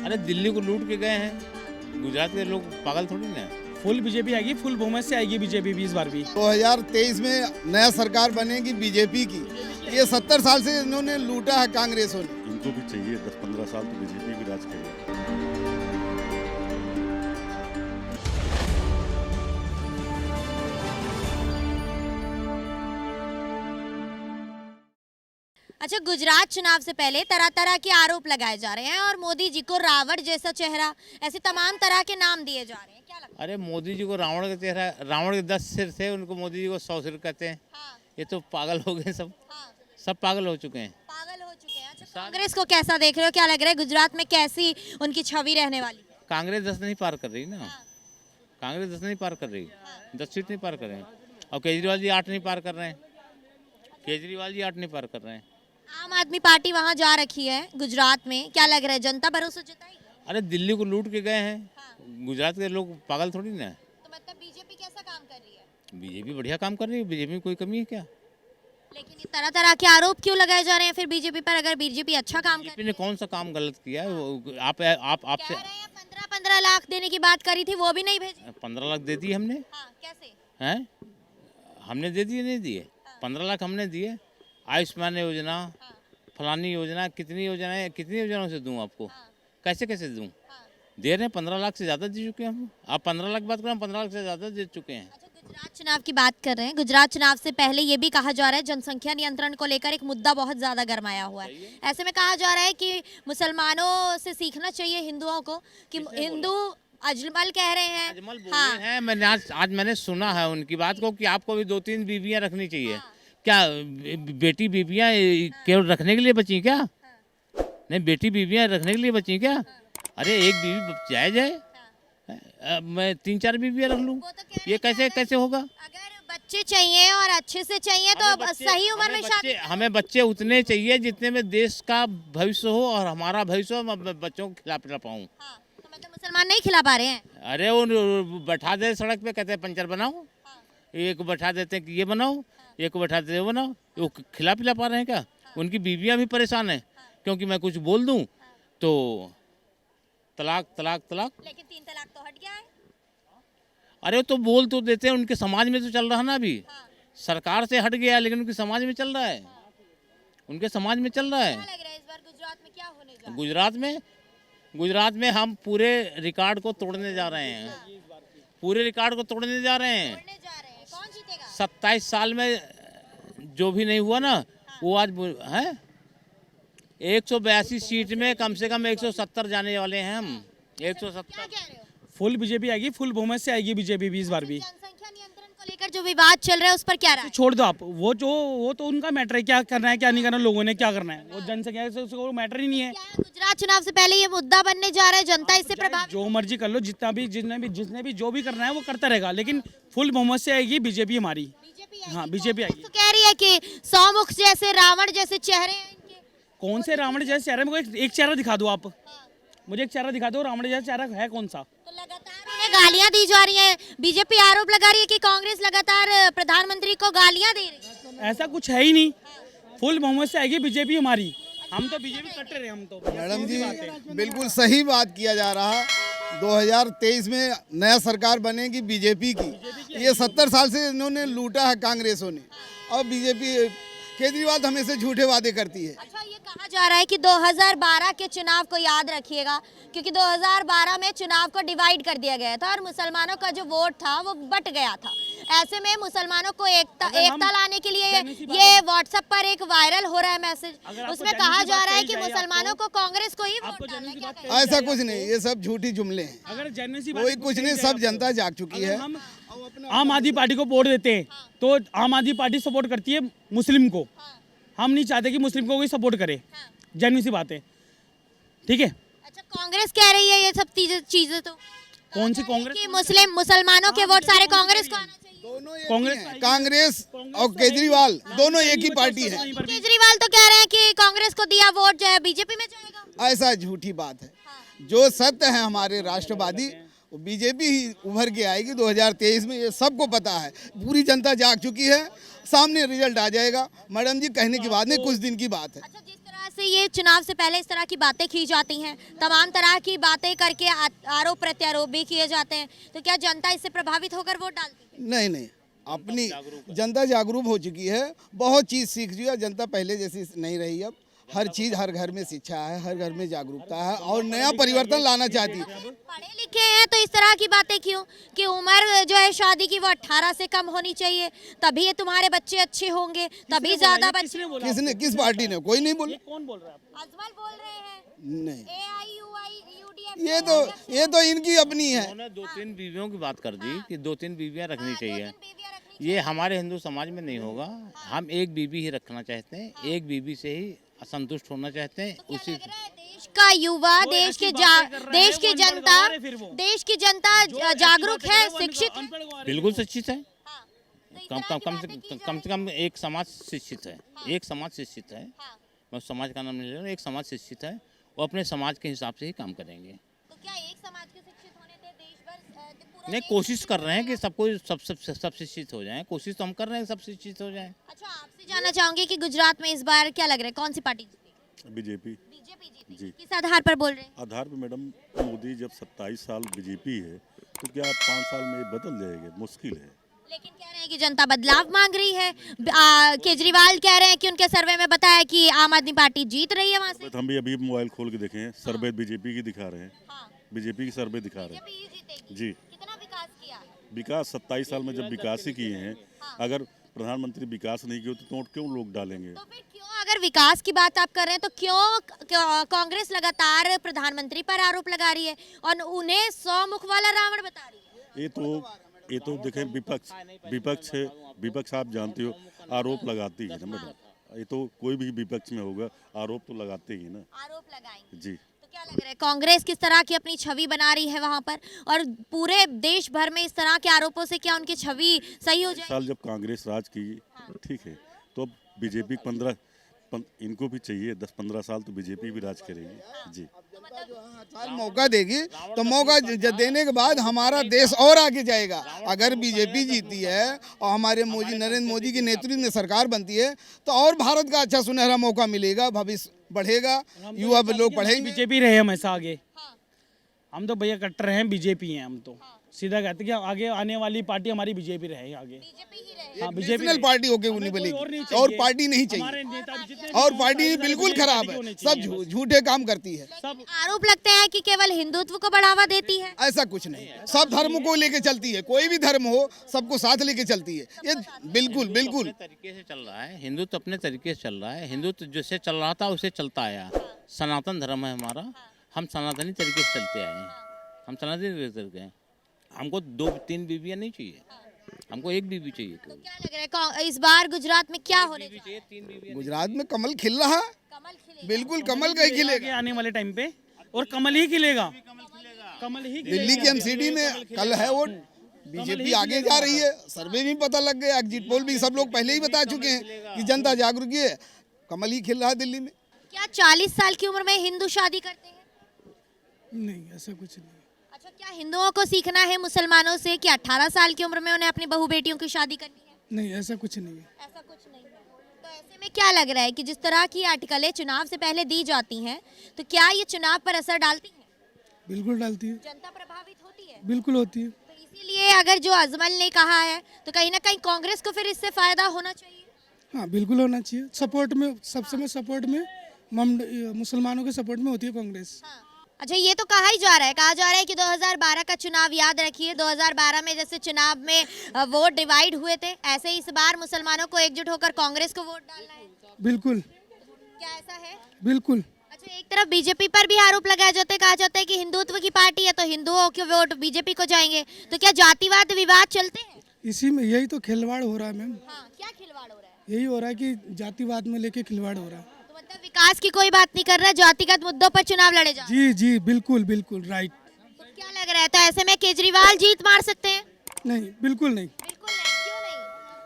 अरे दिल्ली को लूट के गए हैं, गुजरात के लोग पागल थोड़ी ना। फुल बीजेपी आएगी, फुल बहुमत से आएगी बीजेपी भी इस बार भी। 2023 में नया सरकार बनेगी बीजेपी की। ये 70 साल से इन्होंने लूटा है कांग्रेसों ने। इनको भी चाहिए 10-15 साल तो बीजेपी भी राज करेगी। अच्छा, गुजरात चुनाव से पहले तरह तरह के आरोप लगाए जा रहे हैं और मोदी जी को रावण जैसा चेहरा, ऐसे तमाम तरह के नाम दिए जा रहे हैं। क्या लगता अरे मोदी जी को रावण का चेहरा, रावण के 10 सिर थे, उनको मोदी जी को 100 सिर कहते हैं। है? हाँ, ये तो पागल हो गए सब। हाँ, सब पागल हो चुके हैं। पागल हो चुके हैं। अच्छा, कांग्रेस को कैसा देख रहे हो? क्या लग रहा है गुजरात में कैसी उनकी छवि रहने वाली है? कांग्रेस 10 नहीं पार कर रही ना। हाँ, कांग्रेस 10 नहीं पार कर रही, हाँ। 10 सीट नहीं पार कर रहे हैं। और केजरीवाल जी 8 नहीं पार कर रहे हैं। केजरीवाल जी 8 नहीं पार कर रहे हैं। आम आदमी पार्टी वहां जा रखी है गुजरात में, क्या लग रहा है जनता भरोसा जताएगी? अरे दिल्ली को लूट के गए हैं, हाँ, गुजरात के लोग पागल थोड़ी ना। तो मतलब बीजेपी कैसा काम कर रही है? बीजेपी बढ़िया काम कर रही है, बीजेपी में कोई कमी है क्या? लेकिन ये तरह तरह के आरोप क्यों लगाए जा रहे हैं फिर बीजेपी पर, अगर बीजेपी अच्छा काम कर बीजेपी रही ने है? कौन सा काम गलत किया है? आप कह आपसे रहे हैं 15-15 लाख देने की बात करी थी, वो भी नहीं भेजी। 15 लाख दे दिए हमने, हाँ, कैसे? हैं? हमने दे दिए, नहीं दिए? 15 लाख हमने दिए। आयुष्मान योजना, हाँ, फलानी योजना, कितनी योजनाएं, कितनी योजनाओं से दूं आपको? हाँ, कैसे कैसे दूं? हाँ। दे रहे हैं, 15 लाख से ज़्यादा दे चुके हैं हम। आप 15 लाख की बात करें, 15 लाख से ज़्यादा दे चुके हैं। अच्छा, गुजरात चुनाव की बात कर रहे हैं। गुजरात चुनाव से पहले ये भी कहा जा रहा है जनसंख्या नियंत्रण को लेकर एक मुद्दा बहुत ज्यादा गरमाया हुआ है। ऐसे में कहा जा रहा है कि मुसलमानों से सीखना चाहिए हिंदुओं को, कि हिंदू अजमल कह रहे हैं। अजमल बोले हाँ, हैं, मैंने आज मैंने सुना है उनकी बात को कि आपको भी 2-3 बीवियां रखनी चाहिए। हाँ। क्या बेटी बीवियां केवल रखने के लिए बची क्या? नहीं, बेटी बीवियां रखने के लिए बची क्या? अरे एक बीवी जायज है। मैं 3-4 बीवियां रख लूं, वो तो कह रहे ये हैं कि कैसे अगर- कैसे होगा? अगर बच्चे चाहिए और अच्छे से चाहिए तो सही उम्र में शादी। हमें बच्चे उतने चाहिए जितने में देश का भविष्य हो और हमारा भविष्य हो, मैं बच्चों को खिला पिला पाऊँ। हाँ, तो मतलब मुसलमान नहीं खिला पा रहे हैं। अरे वो बैठा दे सड़क पे, कहते हैं पंचर बनाओ, हाँ, एक को बैठा देते हैं कि ये बनाओ, एक को बैठा देते हैं वो बनाओ। वो खिला पिला पा रहे हैं क्या? उनकी बीवियां भी परेशान हैं, क्योंकि मैं कुछ बोल दूं तो तलाक तलाक तलाक। लेकिन 3 तलाक तो हट गया है। अरे तो बोल तो देते हैं, उनके समाज में तो चल रहा ना अभी। हाँ, सरकार से हट गया लेकिन उनके समाज में चल रहा है, उनके समाज में चल रहा क्या है। लग रहा है इस बार गुजरात में क्या होने जा रहा है? गुजरात में हम पूरे रिकॉर्ड को तोड़ने जा रहे हैं। पूरे रिकॉर्ड को तोड़ने जा रहे हैं। छोड़ने जा रहे हैं, कौन जीतेगा? 27 साल में जो भी नहीं हुआ ना, वो आज है। 182 सीट में कम से कम 170 जाने वाले हैं हम। 170। क्या कह रहे हो? फुल बीजेपी आएगी, फुल बहुमत से आएगी बीजेपी भी इस बार भी। जनसंख्या नियंत्रण को लेकर जो विवाद चल रहा है उस पर क्या राय है? छोड़ दो आप, वो तो उनका मैटर है, क्या करना है क्या नहीं करना, लोगों ने क्या करना है, वो जनसंख्या से उसको मैटर ही नहीं है। क्या गुजरात चुनाव से पहले ये मुद्दा बनने जा रहा है, जनता इससे प्रभावित? जो मर्जी कर लो, जिसने भी जो भी करना है वो करता रहेगा, लेकिन फुल बहुमत से आएगी बीजेपी हमारी। बीजेपी हाँ, बीजेपी आएगी। तो कह रही है कि 100 मुख जैसे रावण जैसे चेहरे हैं इनके। कौन से रावण जैसे चेहरा? मेरे को एक चेहरा दिखा दो आप, मुझे एक चेहरा दिखा दो, रावण जैसा चेहरा है कौन सा? तो लगातार उन्हें गालियां दी जा रही हैं। बीजेपी आरोप लगा रही है कि कांग्रेस लगातार प्रधानमंत्री को गालियां दे रही है। ऐसा कुछ है ही नहीं। फुल बहुमत से आएगी बीजेपी हमारी। हम तो बीजेपी कट्टर हैं हम तो। मैडम जी, बिल्कुल सही बात किया जा रहा है। 2023 में नया सरकार बनेगी बीजेपी की। ये 70 साल से इन्होंने लूटा है कांग्रेसों ने। और बीजेपी, केजरीवाल तो हमेशा झूठे वादे करती है। अच्छा, ये कहा जा रहा है कि 2012 के चुनाव को याद रखिएगा, क्योंकि 2012 में चुनाव को डिवाइड कर दिया गया था और मुसलमानों का जो वोट था वो बट गया था। ऐसे में मुसलमानों को एकता लाने के लिए ये व्हाट्सएप पर एक वायरल हो रहा है मैसेज, उसमें कहा जा रहा है कि मुसलमानों को कांग्रेस को ही वोट डालना है। क्या कहें? ऐसा कुछ नहीं, ये सब झूठी जुमले हैं। अगर जेन्युइन सी कोई कुछ नहीं, सब जनता जाग चुकी है। हम आम आदमी पार्टी को वोट देते हैं तो आम आदमी पार्टी सपोर्ट करती है मुस्लिम को। हम नहीं चाहते कि मुस्लिम को कोई सपोर्ट करे, जेन्युइन सी बात है, ठीक है। अच्छा, कांग्रेस कह रही है ये सब चीजें तो कौन सी कांग्रेस? कि मुसलमानों के वोट सारे कांग्रेस को आना चाहिए। दोनों कांग्रेस और केजरीवाल दोनों एक ही पार्टी है। केजरीवाल तो कह रहे हैं कि कांग्रेस को दिया वोट जो है बीजेपी में जाएगा। ऐसा झूठी बात है। जो सत्य है हमारे राष्ट्रवादी, वो बीजेपी ही उभर के आएगी 2023 में। ये सबको पता है, पूरी जनता जाग चुकी है। सामने रिजल्ट आ जाएगा। मैडम जी, कहने की बात नहीं, कुछ दिन की बात है। अच्छा, जिस तरह से ये चुनाव से पहले इस तरह की बातें की जाती हैं, तमाम तरह की बातें करके आरोप प्रत्यारोप भी किए जाते हैं, तो क्या जनता इससे प्रभावित होकर वोट डालती है? नहीं नहीं, अपनी जनता जागरूक हो चुकी है, बहुत चीज़ सीख चुकी है जनता, पहले जैसी नहीं रही अब। हर चीज़, हर घर में शिक्षा है, हर घर में जागरूकता है और नया परिवर्तन लाना चाहती है। पढ़े लिखे हैं तो इस तरह की बातें क्यों कि उम्र जो है शादी की वो 18 से कम होनी चाहिए, तभी ये तुम्हारे बच्चे अच्छे होंगे, तभी ज्यादा बच्चे। किसने, किस पार्टी ने? कोई नहीं बोला। कौन बोल रहा है? अजमल बोल रहे हैं। नहीं, AIUDF ये तो इनकी अपनी है। उन्होंने 2-3 बीवियों की बात कर दी कि 2-3 बीवियां रखनी चाहिए। ये हमारे हिंदू समाज में नहीं होगा। हम एक बीवी ही रखना चाहते हैं, एक बीवी से ही असंतुष्ट होना चाहते हैं। उसी देश का युवा, देश की जागरूक है, शिक्षित है। बिल्कुल शिक्षित है। कम से कम एक समाज शिक्षित है, एक समाज शिक्षित है। मैं समाज का नाम नहीं ले रहा हूँ, एक समाज शिक्षित है, वो अपने समाज के हिसाब से ही काम करेंगे। तो क्या एक समाज के शिक्षित होने से देश भर नहीं, कोशिश कर रहे हैं कि सबको सब शिक्षित हो जाए। कोशिश तो हम कर रहे हैं सब शिक्षित हो जाए। अच्छा, आपसे जानना चाहूंगी कि गुजरात में इस बार क्या लग रहा है, कौन सी पार्टी जीतेगी? बीजेपी। बीजेपी जीतेगी। जी। किस आधार पर बोल रहे हैं? आधार पे मैडम, मोदी जब 27 साल बीजेपी है तो क्या 5 साल में ये बदल जाएंगे? मुश्किल है। लेकिन कह रहे हैं कि जनता बदलाव मांग रही है। केजरीवाल कह रहे हैं कि उनके सर्वे में बताया कि आम आदमी पार्टी जीत रही है वहाँ से। तो हम भी अभी मोबाइल खोल के देखे हैं, सर्वे बीजेपी की दिखा रहे हैं। हाँ। बीजेपी की सर्वे दिखा रहे हैं। बीजेपी ही जीतेगी। जी। कितना विकास किया? विकास 27 साल में जब विकास ही किए हैं, अगर प्रधानमंत्री विकास नहीं किए तो वोट क्यों लोग डालेंगे? तो फिर क्यों, अगर विकास की बात आप कर रहे हैं तो क्यों कांग्रेस लगातार प्रधानमंत्री पर आरोप लगा रही है और उन्हें 100 मुख वाला रावण बता रही है? ये तो देखें, विपक्ष आप जानते हो आरोप लगाती है ना मैडम। ये तो कोई भी विपक्ष में होगा, आरोप तो लगाते ही ना। आरोप लगाएंगे जी। तो क्या लग रहा है कांग्रेस किस तरह की अपनी छवि बना रही है वहां पर, और पूरे देश भर में इस तरह के आरोपों से क्या उनकी छवि सही हो जाएगी? साल जब कांग्रेस राज की, ठीक है, तो अब बीजेपी 15 इनको भी चाहिए 10-15 साल तो बीजेपी भी राज करेगी। जी। साल मौका देगी तो मौका देने के बाद हमारा देश और आगे जाएगा। अगर बीजेपी जीती है और हमारे नरेंद्र मोदी की नेतृत्व में सरकार बनती है तो और भारत का अच्छा सुनहरा मौका मिलेगा, भविष्य बढ़ेगा, युवा लोग पढ़ेंगे। बीजेपी रहे हमेशा आगे। हम तो भैया कट्टर हैं, बीजेपी हैं हम तो। सीधा कहते कि आगे आने वाली पार्टी हमारी बीजेपी रहे आगे। बीजेपी ही रहे। हाँ, बीजेपी नेशनल पार्टी होके नहीं बनेगी और पार्टी नहीं चाहिए, और पार्टी बिल्कुल खराब है, सब झूठे काम करती है। सब आरोप लगते हैं कि केवल हिंदुत्व को बढ़ावा देती है। ऐसा कुछ नहीं, सब धर्म को लेके चलती है, कोई भी धर्म हो सबको साथ लेके चलती है। ये बिल्कुल बिल्कुल तरीके से चल रहा है। हिंदुत्व अपने तरीके से चल रहा है। हिंदुत्व जैसे चल रहा था उसे चलता आया। सनातन धर्म है हमारा, हम सनातनी तरीके से चलते आए हैं। हम सनातनी तरीके हैं। हमको 2-3 बीवियां नहीं चाहिए, हमको एक बीवी चाहिए। तो क्या लग रहा है इस बार गुजरात में क्या होने जा रहा है? 3 बीवियां। गुजरात में कमल खिल रहा है, कमल खिलेगा। बिल्कुल कमल का ही खिलेगा आने वाले टाइम पे, और कमल ही खिलेगा। कमल ही दिल्ली की एमसीडी में कल है वोट, बीजेपी आगे जा रही है। सर्वे भी पता लग गया, एग्जिट पोल भी सब लोग पहले ही बता चुके हैं कि जनता जागरूक है, कमल ही खिल रहा है दिल्ली में। क्या 40 साल की उम्र में हिंदू शादी करते हैं? नहीं, ऐसा कुछ नहीं। अच्छा, क्या हिंदुओं को सीखना है मुसलमानों से कि 18 साल की उम्र में उन्हें अपनी बहू बेटियों की शादी करनी है? नहीं, ऐसा कुछ नहीं है। ऐसा कुछ नहीं है। तो ऐसे में क्या लग रहा है कि जिस तरह की आर्टिकलें चुनाव से पहले दी जाती हैं, तो क्या ये चुनाव पर असर डालती हैं? बिल्कुल डालती है, जनता प्रभावित होती है? बिल्कुल होती है। तो इसीलिए अगर जो अजमल ने कहा है तो कहीं ना कहीं कांग्रेस को फिर इससे फायदा होना चाहिए। हाँ, बिल्कुल होना चाहिए। सपोर्ट में, सबसे में सपोर्ट में, मुसलमानों के सपोर्ट में होती है कांग्रेस। हाँ। अच्छा, ये तो कहा जा रहा है कि 2012 का चुनाव याद रखिए। 2012 में जैसे चुनाव में वोट डिवाइड हुए थे, ऐसे ही इस बार मुसलमानों को एकजुट होकर कांग्रेस को वोट डालना है। बिल्कुल। क्या ऐसा है? बिल्कुल। अच्छा, एक तरफ बीजेपी पर भी आरोप लगाए जाते हैं, कहा जाता है कि हिंदुत्व की पार्टी है तो हिंदुओं के वोट बीजेपी को जाएंगे, तो क्या जातिवाद विवाद चलते हैं? इसी में यही तो खिलवाड़ हो रहा है मैम। हाँ, क्या खिलवाड़ हो रहा है? यही हो रहा है कि जातिवाद में लेके खिलवाड़ हो रहा है। तो मतलब विकास की कोई बात नहीं कर रहा, जातिगत मुद्दों पर चुनाव लड़े जा रहे हैं। जी जी, बिल्कुल बिल्कुल राइट। तो क्या लग रहा है, तो ऐसे में केजरीवाल जीत मार सकते हैं? नहीं, बिल्कुल नहीं, बिल्कुल नहीं। क्यों नहीं?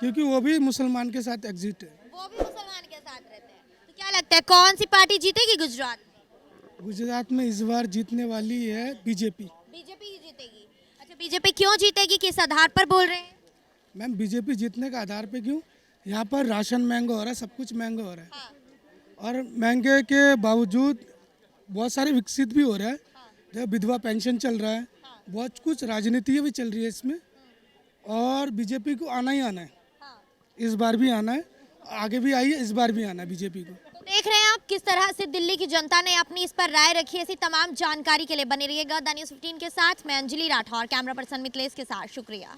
क्योंकि वो भी मुसलमान के साथ एग्जिट है। वो भी मुसलमान के साथ रहते हैं। तो क्या लगता है कौन सी पार्टी जीतेगी गुजरात में? गुजरात में इस बार जीतने वाली है बीजेपी। बीजेपी ही जीतेगी। अच्छा, बीजेपी क्यों जीतेगी, किस आधार पर बोल रहे हैं? मैम, बीजेपी जीतने का आधार पे क्यों? यहाँ पर राशन महंगा हो रहा है, सब कुछ महंगा हो रहा है, हाँ। और महंगे के बावजूद बहुत सारे विकसित भी हो रहा है। जब विधवा पेंशन चल रहा है, बहुत कुछ राजनीति भी चल रही है इसमें, और बीजेपी को आना ही आना है। इस बार भी आना है, आगे भी आई है, इस बार भी आना है बीजेपी को। तो देख रहे हैं आप किस तरह से दिल्ली की जनता ने अपनी इस पर राय रखी है। ऐसी तमाम जानकारी के लिए बने रहिएगा द न्यूज़ 15 के साथ। मैं अंजलि राठौर, कैमरा पर्सन मिथिलेश के साथ। शुक्रिया।